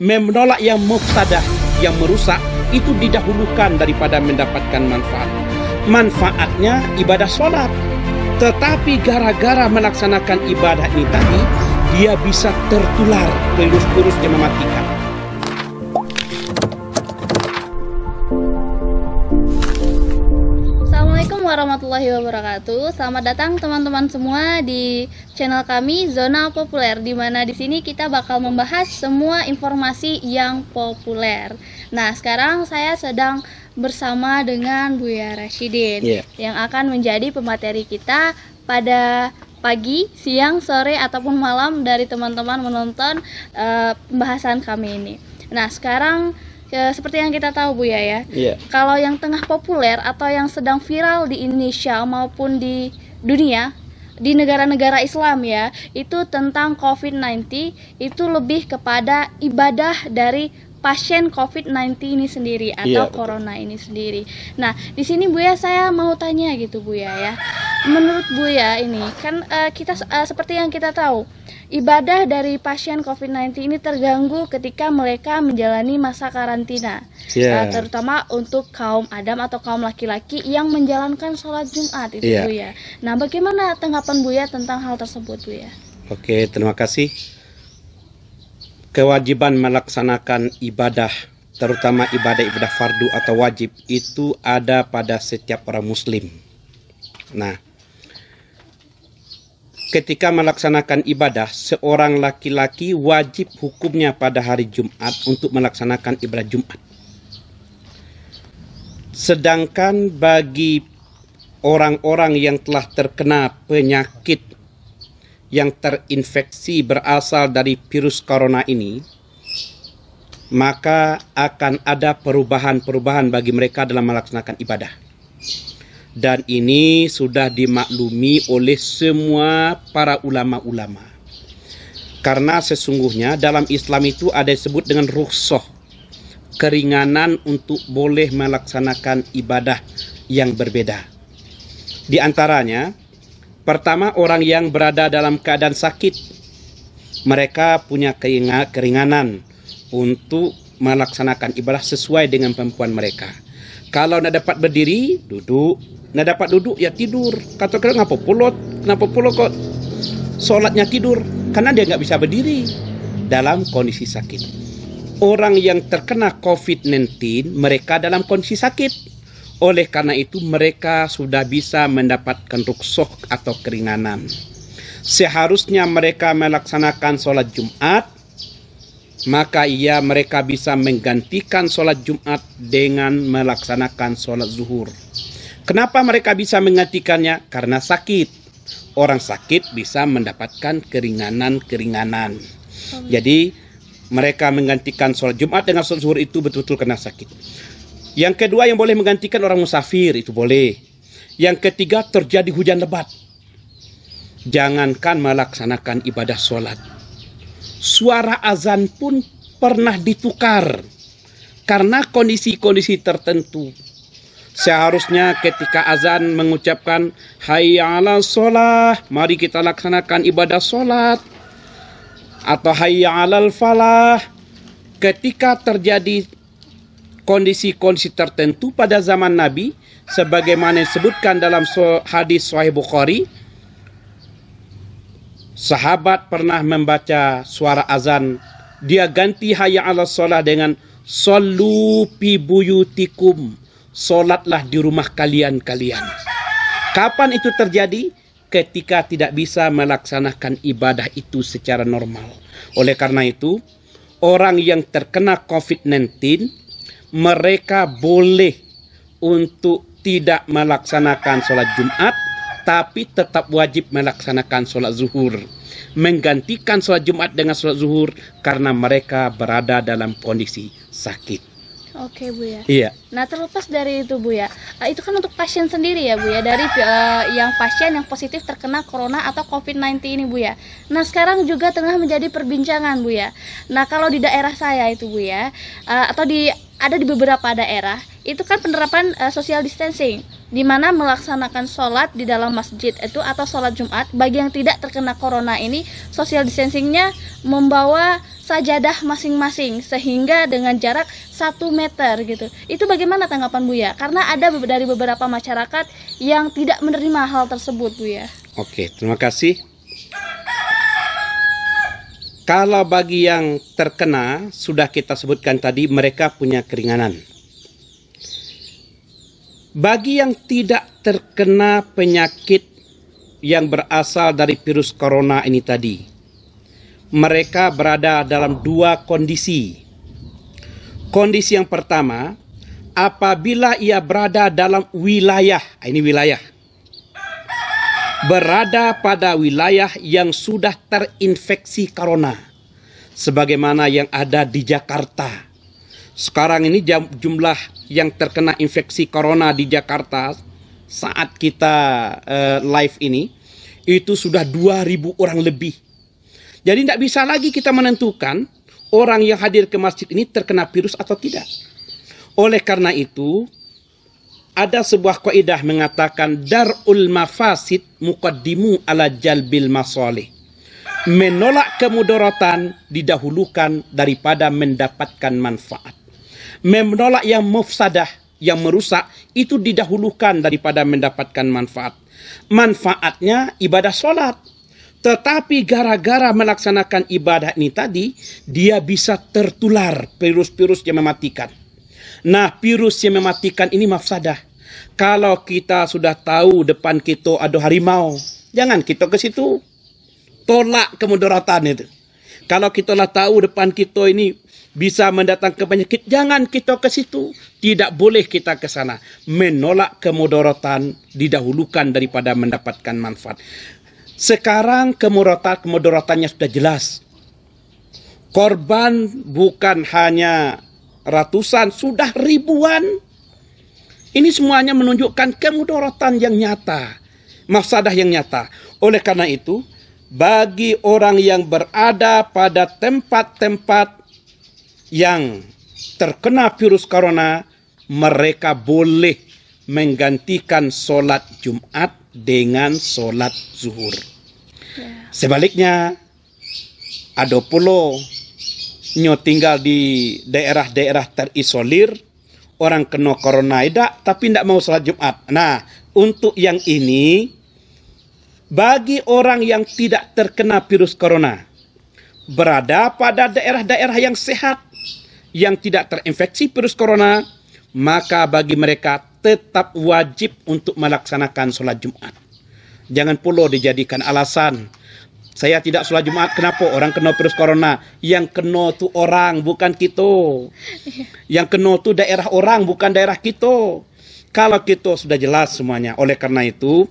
menolak yang mufsadah, yang merusak, itu didahulukan daripada mendapatkan manfaat. Manfaatnya ibadah sholat. Tetapi gara-gara melaksanakan ibadah ini tadi, dia bisa tertular virus-virus yang mematikan. Assalamualaikum warahmatullahi wabarakatuh. Selamat datang teman-teman semua di channel kami Zona Populer, di mana di sini kita bakal membahas semua informasi yang populer. Nah, sekarang saya sedang bersama dengan Buya Rashidin yang akan menjadi pemateri kita pada pagi, siang, sore ataupun malam dari teman-teman menonton pembahasan kami ini. Nah, sekarang seperti yang kita tahu Buya ya, kalau yang tengah populer atau yang sedang viral di Indonesia maupun di dunia, di negara-negara Islam ya, itu tentang COVID-19, itu lebih kepada ibadah dari pasien COVID-19 ini sendiri atau corona ini sendiri. Nah, di sini Buya saya mau tanya gitu Buya ya. Menurut Buya ini kan kita seperti yang kita tahu, ibadah dari pasien COVID-19 ini terganggu ketika mereka menjalani masa karantina, terutama untuk kaum Adam atau kaum laki-laki yang menjalankan sholat Jumat itu Buya. Nah, bagaimana tanggapan Buya tentang hal tersebut Buya? Oke, terima kasih. Kewajiban melaksanakan ibadah, terutama ibadah fardu atau wajib, itu ada pada setiap orang muslim. Nah, ketika melaksanakan ibadah, seorang laki-laki wajib hukumnya pada hari Jumat untuk melaksanakan ibadah Jumat. Sedangkan bagi orang-orang yang telah terkena penyakit yang terinfeksi berasal dari virus corona ini, maka akan ada perubahan-perubahan bagi mereka dalam melaksanakan ibadah. Dan ini sudah dimaklumi oleh semua para ulama-ulama. Karena sesungguhnya dalam Islam itu ada disebut dengan rukhsah, keringanan untuk boleh melaksanakan ibadah yang berbeda. Di antaranya, pertama, orang yang berada dalam keadaan sakit, mereka punya keringanan untuk melaksanakan ibadah sesuai dengan kemampuan mereka. Kalau nak dapat berdiri, duduk. Nak dapat duduk, ya tidur. Kata-kata kenapa pulau kok sholatnya tidur? Karena dia nggak bisa berdiri dalam kondisi sakit. Orang yang terkena COVID-19, mereka dalam kondisi sakit. Oleh karena itu mereka sudah bisa mendapatkan rukhsah atau keringanan. Seharusnya mereka melaksanakan sholat Jumat, maka mereka bisa menggantikan sholat Jumat dengan melaksanakan sholat zuhur. Kenapa mereka bisa menggantikannya? Karena sakit. Orang sakit bisa mendapatkan keringanan-keringanan. Jadi mereka menggantikan sholat Jumat dengan sholat zuhur itu betul-betul karena sakit. Yang kedua, yang boleh menggantikan orang musafir, itu boleh. Yang ketiga, terjadi hujan lebat. Jangankan melaksanakan ibadah sholat, suara azan pun pernah ditukar karena kondisi-kondisi tertentu. Seharusnya ketika azan mengucapkan hayya 'alas sholah, mari kita laksanakan ibadah sholat, atau hayya 'alal falah. Ketika terjadi kondisi-kondisi tertentu pada zaman Nabi, sebagaimana disebutkan dalam hadis Sahih Bukhari, sahabat pernah membaca suara azan, dia ganti hayya 'alas shalah dengan shollu fi buyutikum, solatlah di rumah kalian-kalian. Kapan itu terjadi? Ketika tidak bisa melaksanakan ibadah itu secara normal. Oleh karena itu, orang yang terkena COVID-19, mereka boleh untuk tidak melaksanakan sholat Jumat, tapi tetap wajib melaksanakan sholat zuhur. Menggantikan sholat Jumat dengan sholat zuhur karena mereka berada dalam kondisi sakit. Oke Buya. Iya. Nah, terlepas dari itu Buya, itu kan untuk pasien sendiri ya Buya, dari yang pasien yang positif terkena corona atau COVID-19 ini Buya. Nah, sekarang juga tengah menjadi perbincangan Buya. Nah, kalau di daerah saya itu Buya, atau ada di beberapa daerah, itu kan penerapan social distancing. di mana melaksanakan sholat di dalam masjid itu atau sholat Jumat. Bagi yang tidak terkena corona ini, social distancingnya membawa sajadah masing-masing sehingga dengan jarak 1 meter gitu. Itu bagaimana tanggapan Buya? Karena ada dari beberapa masyarakat yang tidak menerima hal tersebut, Buya. Oke, terima kasih. Kalau bagi yang terkena, sudah kita sebutkan tadi, mereka punya keringanan. Bagi yang tidak terkena penyakit yang berasal dari virus corona ini tadi, mereka berada dalam 2 kondisi. Kondisi yang pertama, apabila ia berada dalam wilayah, ini wilayah, berada pada wilayah yang sudah terinfeksi corona, sebagaimana yang ada di Jakarta. Sekarang ini jumlah yang terkena infeksi corona di Jakarta saat kita live ini itu sudah 2.000 orang lebih. Jadi tidak bisa lagi kita menentukan orang yang hadir ke masjid ini terkena virus atau tidak. Oleh karena itu, ada sebuah kaidah mengatakan darul mafasid muqaddimu ala jalbil masalih. Menolak kemudaratan didahulukan daripada mendapatkan manfaat. Menolak yang mufsadah, yang merusak, itu didahulukan daripada mendapatkan manfaat. Manfaatnya ibadah sholat. Tetapi gara-gara melaksanakan ibadah ini tadi, dia bisa tertular virus-virus yang mematikan. Nah, virus yang mematikan ini mafsadah. Kalau kita sudah tahu depan kita ada harimau, jangan kita ke situ. Tolak kemudaratan itu. Kalau kita lah tahu depan kita ini bisa mendatangkan penyakit, jangan kita ke situ. Tidak boleh kita ke sana. Menolak kemudaratan didahulukan daripada mendapatkan manfaat. Sekarang kemudaratannya sudah jelas. Korban bukan hanya ratusan, sudah ribuan. Ini semuanya menunjukkan kemudaratan yang nyata, mafsadah yang nyata. Oleh karena itu, bagi orang yang berada pada tempat-tempat yang terkena virus corona, mereka boleh menggantikan sholat Jumat dengan sholat zuhur. Sebaliknya, ada pula nyo tinggal di daerah-daerah terisolir, orang kena corona tapi tidak mau sholat Jumat. Nah, untuk yang ini, bagi orang yang tidak terkena virus corona, berada pada daerah-daerah yang sehat, yang tidak terinfeksi virus corona, maka bagi mereka tetap wajib untuk melaksanakan sholat Jumat. Jangan pula dijadikan alasan, saya tidak sholat Jumat, kenapa? Orang kena virus corona. Yang kena tu orang, bukan kita. Yang kena tu daerah orang, bukan daerah kita. Kalau kita sudah jelas semuanya. Oleh karena itu,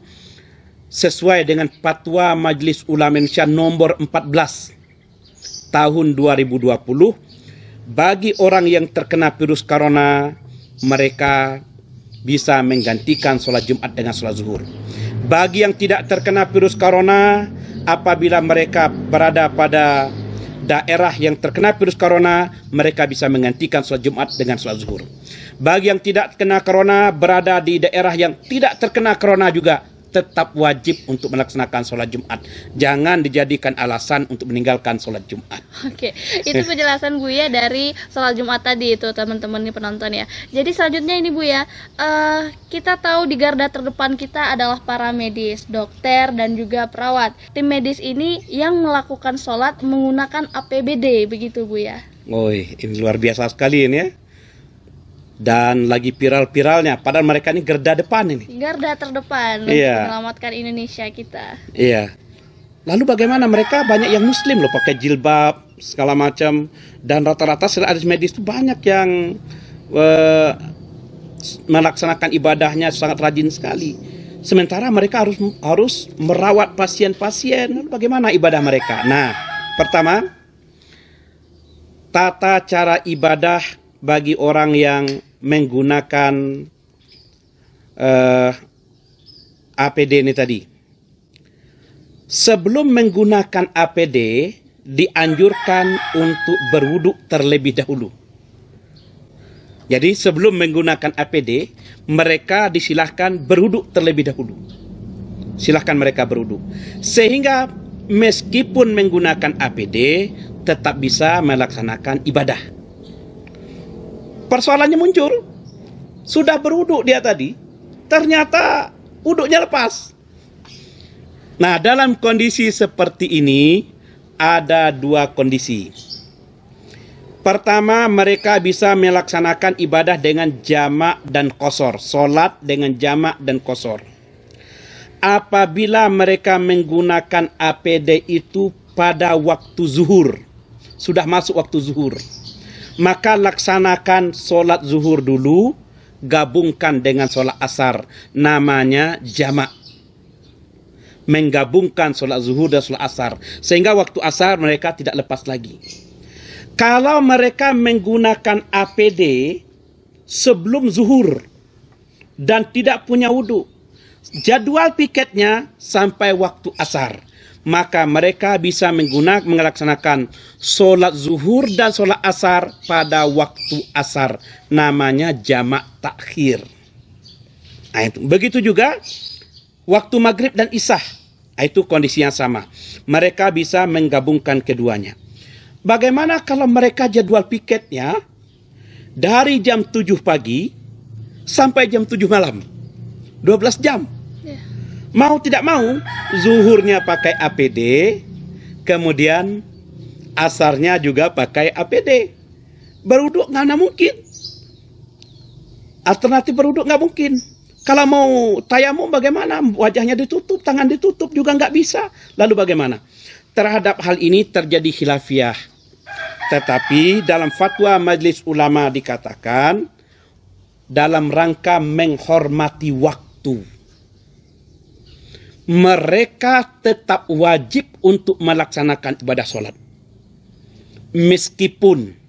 sesuai dengan Fatwa Majelis Ulama Indonesia nomor 14 tahun 2020, bagi orang yang terkena virus corona, mereka bisa menggantikan sholat Jumat dengan sholat zuhur. Bagi yang tidak terkena virus corona, apabila mereka berada pada daerah yang terkena virus corona, mereka bisa menggantikan sholat Jumat dengan sholat zuhur. Bagi yang tidak kena corona, berada di daerah yang tidak terkena corona juga, tetap wajib untuk melaksanakan sholat Jumat. Jangan dijadikan alasan untuk meninggalkan sholat Jumat. Oke, itu penjelasan Buya dari sholat Jumat tadi itu teman-teman nih penonton ya. Jadi selanjutnya ini Buya, kita tahu di garda terdepan kita adalah para medis, dokter dan juga perawat. Tim medis ini yang melakukan sholat menggunakan APBD begitu Buya. Woi, ini luar biasa sekali ini ya. Dan lagi viral-viralnya, padahal mereka ini garda depan ini. Garda terdepan untuk menyelamatkan Indonesia kita. Iya. Lalu bagaimana mereka banyak yang muslim loh, pakai jilbab segala macam, dan rata-rata ahli medis itu banyak yang melaksanakan ibadahnya sangat rajin sekali. Sementara mereka harus merawat pasien-pasien. Lalu bagaimana ibadah mereka? Nah, pertama, tata cara ibadah bagi orang yang menggunakan APD ini tadi. Sebelum menggunakan APD, dianjurkan untuk berwudu terlebih dahulu. Jadi sebelum menggunakan APD, mereka disilahkan berwuduk terlebih dahulu. Silahkan mereka berwuduk. Sehingga meskipun menggunakan APD, tetap bisa melaksanakan ibadah. Persoalannya muncul, sudah berwuduk dia tadi, ternyata wuduknya lepas. Nah, dalam kondisi seperti ini, ada dua kondisi. Pertama, mereka bisa melaksanakan ibadah dengan jamak dan qasar. Solat dengan jamak dan qasar. Apabila mereka menggunakan APD itu pada waktu zuhur, sudah masuk waktu zuhur, maka laksanakan solat zuhur dulu, gabungkan dengan solat asar. Namanya jamak. Menggabungkan solat zuhur dan solat asar. Sehingga waktu asar mereka tidak lepas lagi. Kalau mereka menggunakan APD sebelum zuhur dan tidak punya wudhu, jadwal piketnya sampai waktu asar, maka mereka bisa melaksanakan solat zuhur dan solat asar pada waktu asar. Namanya jamak takhir. Nah, itu. Begitu juga waktu maghrib dan isya. Itu kondisi yang sama. Mereka bisa menggabungkan keduanya. Bagaimana kalau mereka jadwal piketnya dari jam 7 pagi sampai jam 7 malam? 12 jam. Mau tidak mau, zuhurnya pakai APD, kemudian asarnya juga pakai APD. Berwuduk nggak mungkin. Alternatif berwuduk nggak mungkin. Kalau mau tayamum bagaimana? Wajahnya ditutup, tangan ditutup juga nggak bisa. Lalu bagaimana? Terhadap hal ini terjadi khilafiyah. Tetapi dalam fatwa Majelis Ulama dikatakan dalam rangka menghormati waktu, mereka tetap wajib untuk melaksanakan ibadah sholat. Meskipun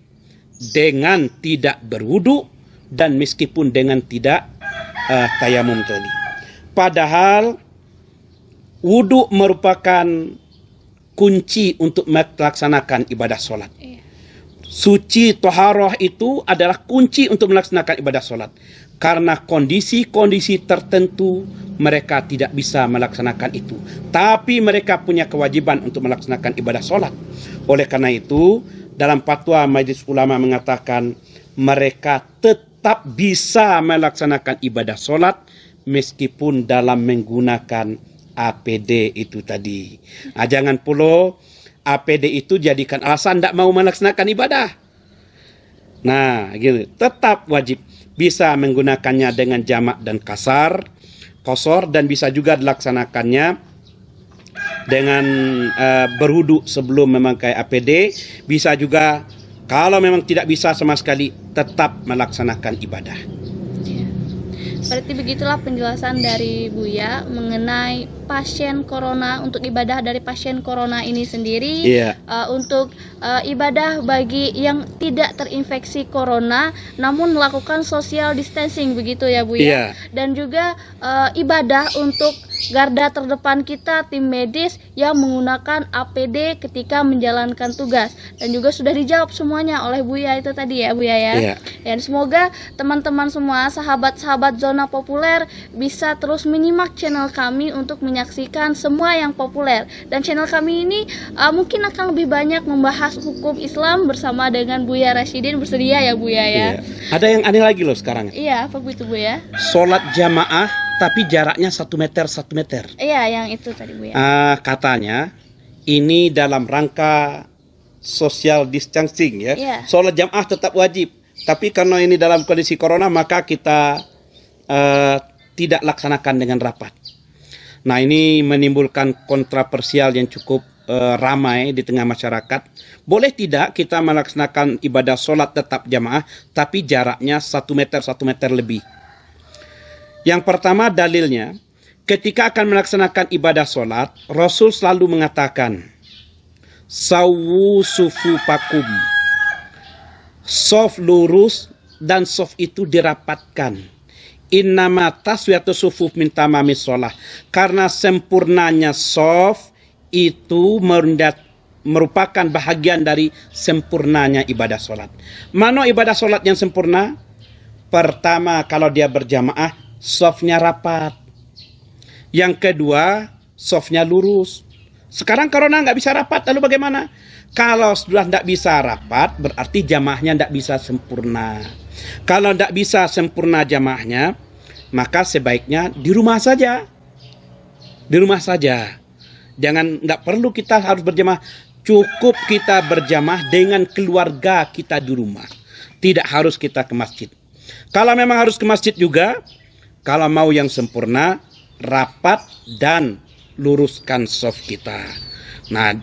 dengan tidak berwudu dan meskipun dengan tidak tayamum tadi. Padahal wudu merupakan kunci untuk melaksanakan ibadah sholat. Suci toharoh itu adalah kunci untuk melaksanakan ibadah sholat. Karena kondisi-kondisi tertentu mereka tidak bisa melaksanakan itu. Tapi mereka punya kewajiban untuk melaksanakan ibadah sholat. Oleh karena itu, dalam fatwa Majelis Ulama mengatakan mereka tetap bisa melaksanakan ibadah sholat meskipun dalam menggunakan APD itu tadi. Nah, jangan pula APD itu jadikan alasan tidak mau melaksanakan ibadah. Nah, gitu. Tetap wajib bisa menggunakannya dengan jamak dan qasar, dan bisa juga dilaksanakannya dengan berwudu sebelum memakai APD. Bisa juga kalau memang tidak bisa sama sekali tetap melaksanakan ibadah. Berarti begitulah penjelasan dari Buya mengenai pasien corona, untuk ibadah dari pasien corona ini sendiri. Untuk ibadah bagi yang tidak terinfeksi corona namun melakukan social distancing, begitu ya Buya. Dan juga ibadah untuk garda terdepan kita, tim medis yang menggunakan APD ketika menjalankan tugas. Dan juga sudah dijawab semuanya oleh Buya itu tadi ya Buya ya. Dan semoga teman-teman semua, sahabat-sahabat Zona Populer bisa terus menyimak channel kami untuk menyaksikan semua yang populer. Dan channel kami ini mungkin akan lebih banyak membahas hukum Islam bersama dengan Buya Rashidin. Bersedia ya Buya ya? Ada yang aneh lagi loh sekarang. Iya, apa begitu Buya? Sholat jamaah tapi jaraknya 1 meter 1 meter. Iya, yang itu tadi Buya. Katanya ini dalam rangka social distancing ya. Sholat jamaah tetap wajib. Tapi karena ini dalam kondisi corona maka kita tidak laksanakan dengan rapat. Nah, ini menimbulkan kontroversial yang cukup ramai di tengah masyarakat. Boleh tidak kita melaksanakan ibadah sholat tetap jamaah tapi jaraknya 1 meter 1 meter lebih. Yang pertama dalilnya, ketika akan melaksanakan ibadah sholat, Rasul selalu mengatakan sawu sufufakum, sof lurus dan sof itu dirapatkan. Innama taswiyatu sufuf min tamamis sholah. Karena sempurnanya sof itu merupakan bahagian dari sempurnanya ibadah sholat. Mana ibadah sholat yang sempurna? Pertama, kalau dia berjamaah, shafnya rapat. Yang kedua, shafnya lurus. Sekarang corona nggak bisa rapat, lalu bagaimana? Kalau sudah tidak bisa rapat, berarti jamaahnya tidak bisa sempurna. Kalau tidak bisa sempurna jamaahnya, maka sebaiknya di rumah saja. Di rumah saja. Jangan, tidak perlu kita harus berjamaah. Cukup kita berjamaah dengan keluarga kita di rumah. Tidak harus kita ke masjid. Kalau memang harus ke masjid juga, kalau mau yang sempurna, rapat dan luruskan shaf kita. Nah,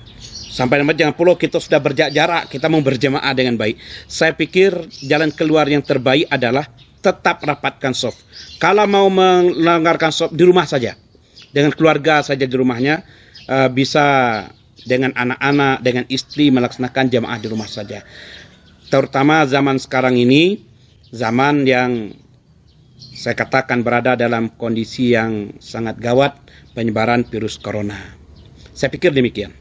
sampai nanti jangan perlu kita sudah berjarak, kita mau berjamaah dengan baik. Saya pikir jalan keluar yang terbaik adalah tetap rapatkan shaf. Kalau mau melonggarkan shaf di rumah saja, dengan keluarga saja di rumahnya, bisa dengan anak-anak, dengan istri melaksanakan jamaah di rumah saja. Terutama zaman sekarang ini, zaman yang saya katakan berada dalam kondisi yang sangat gawat penyebaran virus corona. Saya pikir demikian.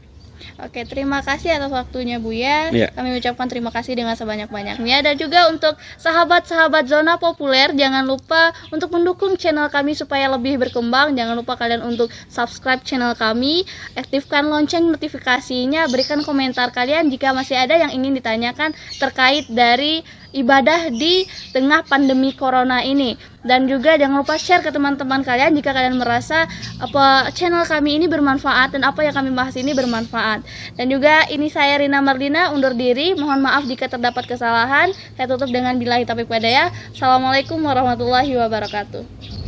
Oke, terima kasih atas waktunya Buya. Ya. Kami ucapkan terima kasih dengan sebanyak-banyaknya. Dan juga untuk sahabat-sahabat Zona Populer, jangan lupa untuk mendukung channel kami supaya lebih berkembang. Jangan lupa kalian untuk subscribe channel kami, aktifkan lonceng notifikasinya, berikan komentar kalian jika masih ada yang ingin ditanyakan terkait dari ibadah di tengah pandemi corona ini. Dan juga jangan lupa share ke teman-teman kalian jika kalian merasa apa channel kami ini bermanfaat dan apa yang kami bahas ini bermanfaat. Dan juga ini saya Rina Mardina undur diri. Mohon maaf jika terdapat kesalahan. Saya tutup dengan billahi taufiq walhidayah. Assalamualaikum warahmatullahi wabarakatuh.